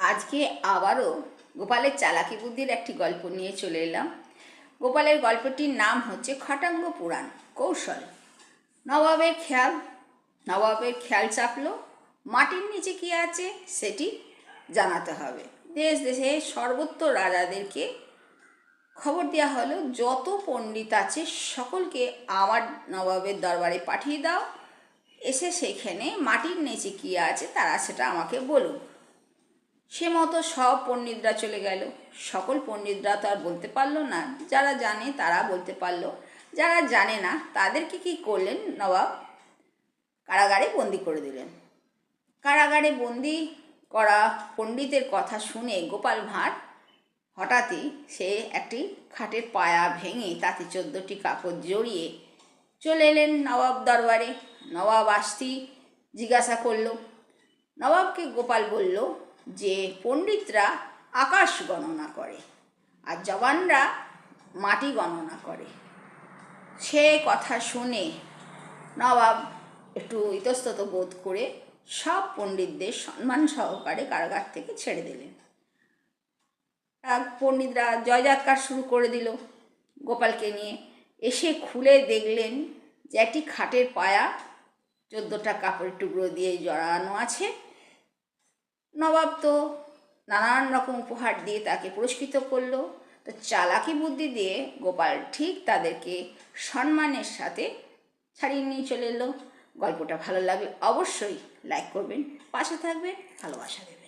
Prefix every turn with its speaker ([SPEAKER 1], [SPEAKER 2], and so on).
[SPEAKER 1] আজকে আবারও গোপালের চালাকি বুদ্ধির একটি গল্প নিয়ে চলে এলাম। গোপালের গল্পটির নাম হচ্ছে খটাঙ্গ পুরাণ কৌশল। নবাবের খেয়াল চাপলো, মাটির নিচে কি আছে সেটি জানাতে হবে। দেশ দেশে সর্বত্র রাজাদেরকে খবর দেওয়া হলো, যত পণ্ডিত আছে সকলকে আমার নবাবের দরবারে পাঠিয়ে দাও, এসে সেখানে মাটির নিচে কী আছে তারা সেটা আমাকে বলুক। সে মতো সব পণ্ডিতরা চলে গেল। সকল পণ্ডিতরা তো আর বলতে পারলো না, যারা জানে তারা বলতে পারলো, যারা জানে না তাদেরকে কি করলেন, নবাব কারাগারে বন্দি করে দিলেন। কারাগারে বন্দি করা পণ্ডিতের কথা শুনে গোপাল ভাঁড় হঠাৎই সে একটি খাটের পায়া ভেঙে তাতে 14টি কাপড় জড়িয়ে চলে এলেন নবাব দরবারে। নবাব আসতেই জিজ্ঞাসা করলো। নবাবকে গোপাল বলল যে পণ্ডিতরা আকাশ গণনা করে আর জওয়ানরা মাটি গণনা করে। সে কথা শুনে নবাব একটু ইতস্তত বোধ করে সব পণ্ডিতদের সম্মান সহকারে কারাগার থেকে ছেড়ে দিলেন। পণ্ডিতরা জয়জাৎকার শুরু করে দিল গোপালকে নিয়ে। এসে খুলে দেখলেন যে একটি খাটের পায়া 14টা কাপড়ের টুকরো দিয়ে জড়ানো আছে। নবাব তো নানান রকম উপহার দিয়ে তাকে পুরস্কৃত করলো। তো চালাকি বুদ্ধি দিয়ে গোপাল ঠিক তাদেরকে সম্মানের সাথে ছাড়িয়ে নিয়ে চলে এলো। গল্পটা ভালো লাগলে অবশ্যই লাইক করবেন, পাশে থাকবেন, ভালোবাসা দেবেন।